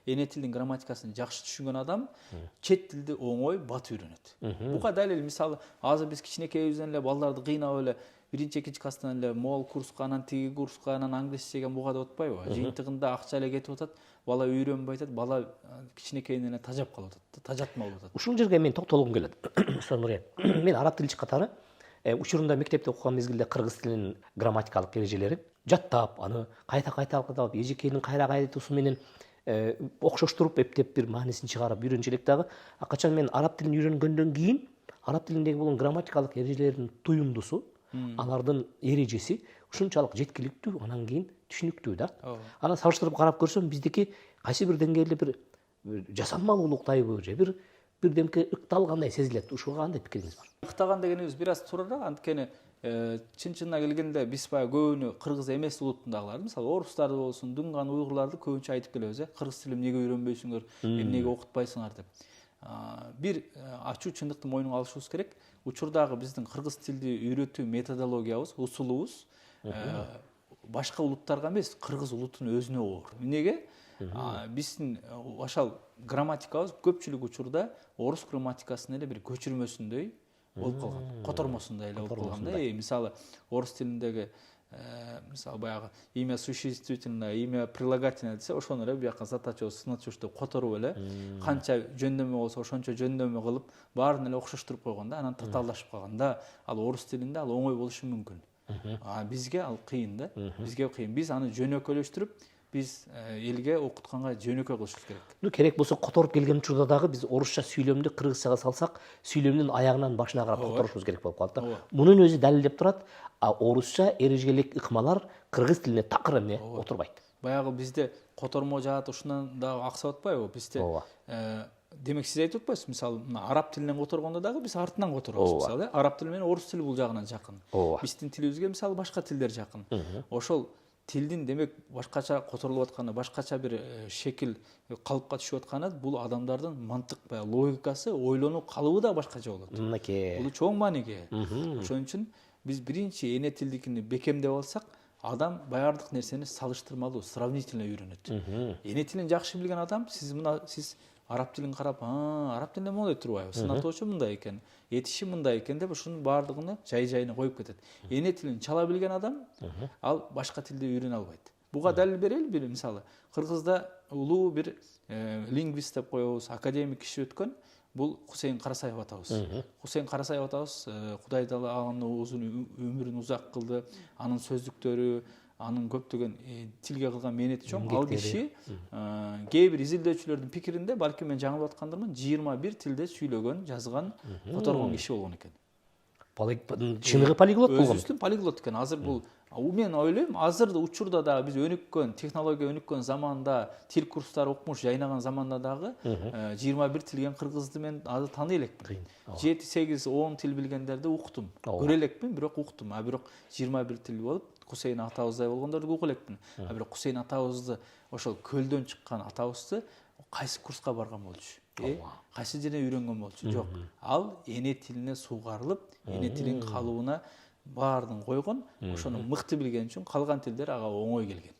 эне тилдин грамматикасын жакшы түшүнгөн адам чет тилди оңой бат үйрөнөт. Буга далил мисалы азыр биз кичинекейибизден эле балдарды кыйнап эле биринчи экинчи класстан эле мол курска анан тиги курска анан англисчеге буга деп атпайбы? Жыйынтыгында акча эле кетип атат, бала үйрөнбөй атат, бала кичинекейинен эле тажап калып атат, тажатма болуп атат. Ушул жерге мен токтолгум келет. Мен араб тилчи катары учурунда мектепте окуган мезгилде кыргыз тилинин грамматикалык эрежелерин жаттап, аны кайта окутуп, эжекейнин кайра айтуусу менен окшоштуруп эптеп бир маанисин чыгарып үйрөнчү элек дагы. Качан мен араб тилин үйрөнгөндөн кийин араб тилиндеги болгон грамматикалык эрежелердин туюмдусу, алардын эрежеси ушунчалык жеткиликтүү, анан кийин түшүнүктүү да. Анан салыштырып карап көрсөм, биздики кайсы бир деңгээлде бир жасанмалуулуктайбы же бирдемке ыкталгандай сезилет. Ушуга кандай пикириңиз бар? Ыктаган дегенибиз бир аз туура, анткени чын-чынына келгенде биз баягы көбүнө кыргыз эмес улуттундагыларды, мисалы орустарды болсун, дунган уйгурларды көбүнчө айтып келебиз, кыргыз тилин эмнеге үйрөнбөйсүңөр, эмнеге окутпайсыңар деп. Бир ачуу чындыкты мойнуна алышыбыз керек. Учурдагы биздин кыргыз тилди үйрөтүү методологиябыз, усулубуз башка улуттарга эмес, кыргыз улутунун өзүнө оор. Эмнеге? Биздин ошол грамматикабыз көпчүлүк учурда орус грамматикасынын эле бир көчүрмөсүндөй болуп калган, котормосундай эле болуп калган да. Мисалы орус тилиндеги мисалы баягы имя существительное, имя прилагательное десе, ошону эле бияка затачос, значуш деп которуп эле канча жөндөмө болсо ошончо жөндөмө кылып баарын эле окшоштуруп койгон да, анан татаалдашып калган да. Ал орус тилинде ал оңой болушу мүмкүн. Бизге ал кыйын да. Бизге кыйын. Биз аны жөнөкөйлөштүрүп, биз элге окутканга жөнөкөй кылышыбыз керек. Керек болсо которуп келген учурда дагы биз орусча сүйлөмдү кыргызчага салсак, сүйлөмдүн аягынан башына карап которушубуз керек болуп калат да. Мунун өзү далилдеп турат, орусча эрежелик ыкмалар кыргыз тилине такыр эме отурбайт. Баягы бизде котормо жаат ушундан дагы аксап атпайбы? Бизде демек сиз айтып атпайсызбы, мисалы араб тилинен которгондо дагы биз артынан которобуз, мисалы араб тили менен орус тили бул жагынан жакын. Биздин тилибизге мисалы башка тилдер жакын. Ошол тилдин демек башкача которулуп атканы, башкача бир шекил, калыпка түшүп атканы бул адамдардын мантык баягы логикасы, ойлонуу калыбы да башкача болот. Бул чоң мааниге. Ошон үчүн биз биринчи эне тилдикини бекемдеп алсак, адам баардык нерсени салыштырмалуу, сравнительно үйрөнөт. Эне тилин жакшы билген адам, сиз араб тилин карап, араб тилинде моңдой турбайбы, сынатоочу мындай экен, этиши мындай экен деп ушунун баардыгын жай-жайына коюп кетет. Эне тилин чала билген адам, ал башка тилди үйрөнө албайт. Буга далил берели бир мисалы. Кыргызда улуу бир лингвист деп коебуз, академик киши өткөн, бул Хусейн Карасаев атабыз. Хусейн Карасаев атабыз Кудай таала аны узун өмүрүн узак кылды. Анын сөздүктөрү, анын көптөгөн тилге кылган мээнети чоң. Ал киши кээ бир изилдөөчүлөрдүн пикиринде, балким мен жаңылып аткандырмын, 21 тилде сүйлөгөн, жазган, которгон киши болгон экен. Чыныгы полиглот болгон. Өзүбүздүн полиглот экен. Азыр бул мен ойлойм, азыр учурда дагы биз өнүккөн, технология өнүккөн заманда, тил курстары окумуш жайнаган заманда дагы 21 тилген кыргызды мен азыр тааный элекмин. 7, 8, 10 тил билгендерди уктум. Көрө элекмин, бирок уктум. Бирок 21 тил болуп, Хусейн атабыздай болгондорду угуп элекмин. Бирок Хусейн атабызды, ошол көлдөн чыккан атабызды кайсы курска барган болчу? Кайсы жерден үйрөнгөн болчу? Жок. Ал эне тилине суугарылып, эне тилин калыбына баардыгын койгон, ошону мыкты билген үчүн калган тилдер ага оңой келген.